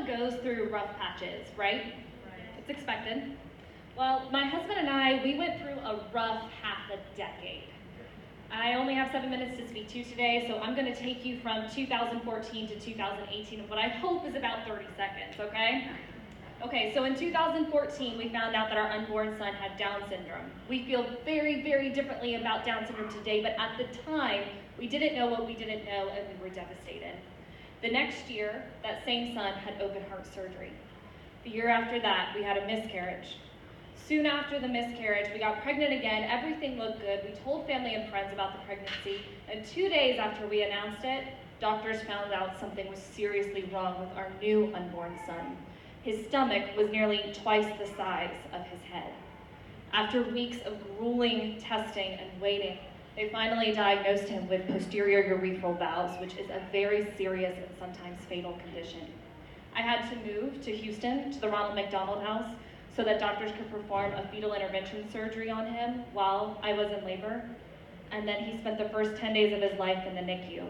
Everyone goes through rough patches, right? It's expected. Well, my husband and I, we went through a rough half a decade. I only have 7 minutes to speak to you today, so I'm going to take you from 2014 to 2018 of what I hope is about 30 seconds, okay? Okay, so in 2014, we found out that our unborn son had Down syndrome. We feel very, very differently about Down syndrome today, but at the time, we didn't know what we didn't know, and we were devastated. The next year, that same son had open heart surgery. The year after that, we had a miscarriage. Soon after the miscarriage, we got pregnant again. Everything looked good. We told family and friends about the pregnancy, and 2 days after we announced it, doctors found out something was seriously wrong with our new unborn son. His stomach was nearly twice the size of his head. After weeks of grueling testing and waiting, they finally diagnosed him with posterior urethral valves, which is a very serious and sometimes fatal condition. I had to move to Houston, to the Ronald McDonald House, so that doctors could perform a fetal intervention surgery on him while I was in labor. And then he spent the first 10 days of his life in the NICU.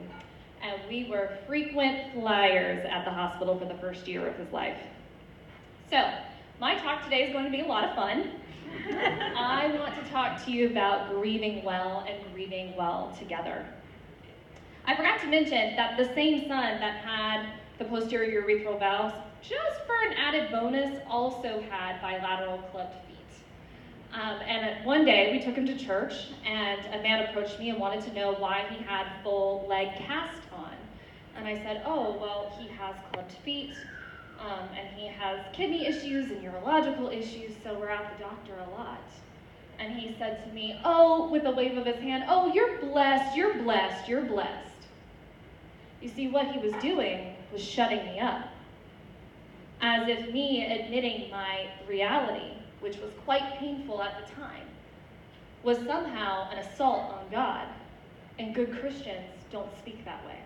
And we were frequent flyers at the hospital for the first year of his life. So, my talk today is going to be a lot of fun. I want to talk to you about grieving well and grieving well together. I forgot to mention that the same son that had the posterior urethral valves, just for an added bonus, also had bilateral clubbed feet. And one day we took him to church, and a man approached me and wanted to know why he had full leg cast on. And I said, oh, well, he has clubbed feet, and he has kidney issues and urological issues, so we're at the doctor a lot. And he said to me, oh, with a wave of his hand, oh, you're blessed, you're blessed, you're blessed. You see, what he was doing was shutting me up, as if me admitting my reality, which was quite painful at the time, was somehow an assault on God, and good Christians don't speak that way.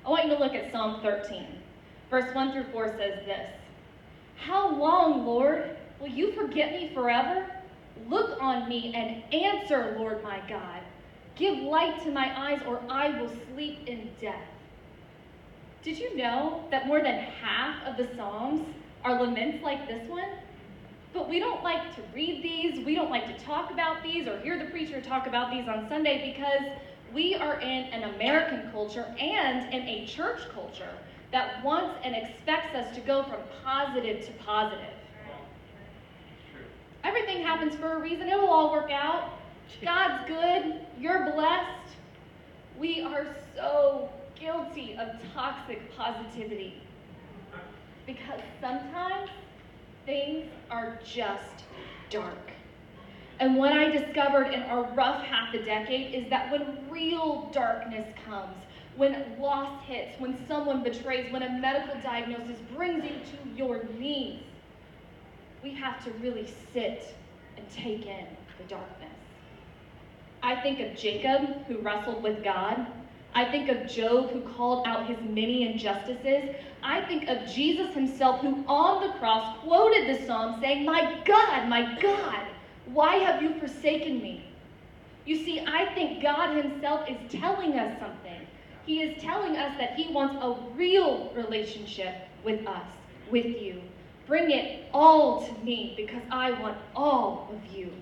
I want you to look at Psalm 13. Verse 1 through 4 says this: How long, Lord, will you forget me forever? Look on me and answer, Lord my God. Give light to my eyes, or I will sleep in death. Did you know that more than half of the Psalms are laments like this one? But we don't like to read these, we don't like to talk about these, or hear the preacher talk about these on Sunday, because we are in an American culture and in a church culture that wants and expects us to go from positive to positive. Everything happens for a reason. It'll all work out. God's good. You're blessed. We are so guilty of toxic positivity because sometimes things are just dark. And what I discovered in our rough half a decade is that when real darkness comes, when loss hits, when someone betrays, when a medical diagnosis brings you to your knees, we have to really sit and take in the darkness. I think of Jacob, who wrestled with God. I think of Job, who called out his many injustices. I think of Jesus himself, who on the cross quoted the psalm saying, my God, why have you forsaken me? You see, I think God himself is telling us something. He is telling us that he wants a real relationship with us, with you. Bring it all to me because I want all of you.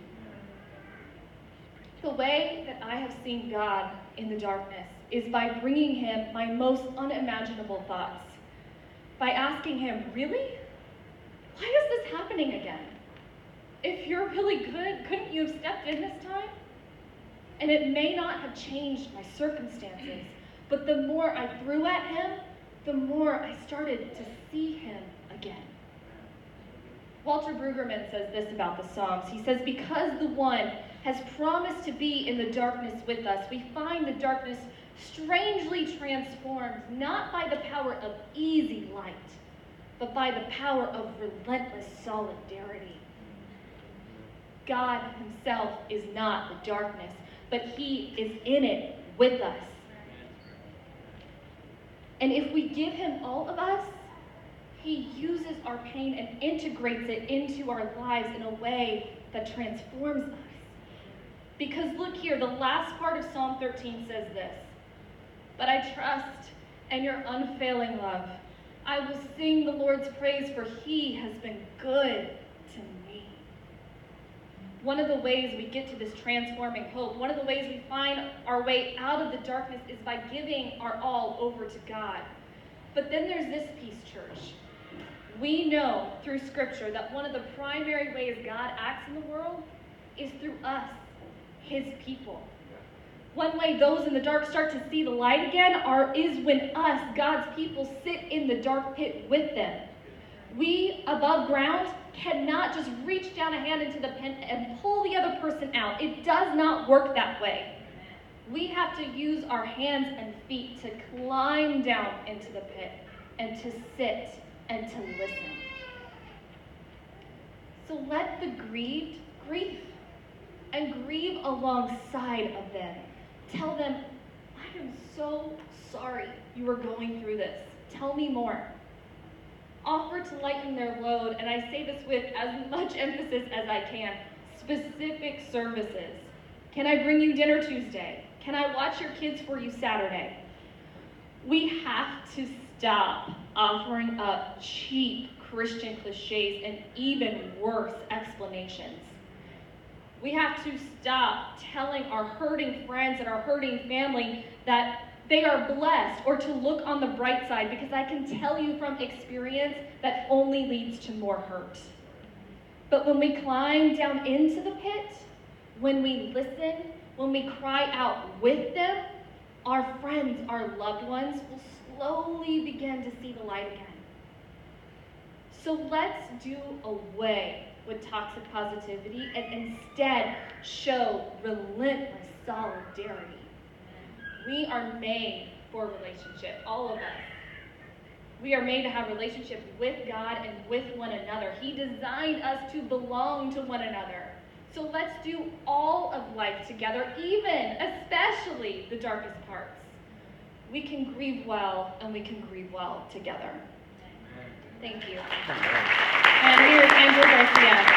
The way that I have seen God in the darkness is by bringing him my most unimaginable thoughts. By asking him, really? Why is this happening again? If you're really good, couldn't you have stepped in this time? And it may not have changed my circumstances, but the more I threw at him, the more I started to see him again. Walter Brueggemann says this about the Psalms. He says, because the one has promised to be in the darkness with us, we find the darkness strangely transformed, not by the power of easy light, but by the power of relentless solidarity. God himself is not the darkness, but he is in it with us. And if we give him all of us, he uses our pain and integrates it into our lives in a way that transforms us. Because look here, the last part of Psalm 13 says this: But I trust in your unfailing love. I will sing the Lord's praise, for he has been good to me. One of the ways we get to this transforming hope, one of the ways we find our way out of the darkness is by giving our all over to God. But then there's this piece, church. We know through Scripture that one of the primary ways God acts in the world is through us, his people. One way those in the dark start to see the light again is when us, God's people, sit in the dark pit with them. We, above ground, cannot just reach down a hand into the pit and pull the other person out. It does not work that way. We have to use our hands and feet to climb down into the pit and to sit and to listen. So let the grieved grieve and grieve alongside of them. Tell them, I am so sorry you are going through this. Tell me more. Offer to lighten their load, and I say this with as much emphasis as I can, specific services. Can I bring you dinner Tuesday? Can I watch your kids for you Saturday? We have to stop offering up cheap Christian cliches and even worse explanations. We have to stop telling our hurting friends and our hurting family that they are blessed or to look on the bright side, because I can tell you from experience that only leads to more hurt. But when we climb down into the pit, when we listen, when we cry out with them, our friends, our loved ones will slowly begin to see the light again. So let's do away with toxic positivity and instead show relentless solidarity. We are made for relationship, all of us. We are made to have relationships with God and with one another. He designed us to belong to one another. So let's do all of life together, especially the darkest parts. We can grieve well, and we can grieve well together. Thank you. And here's Angela Garcia.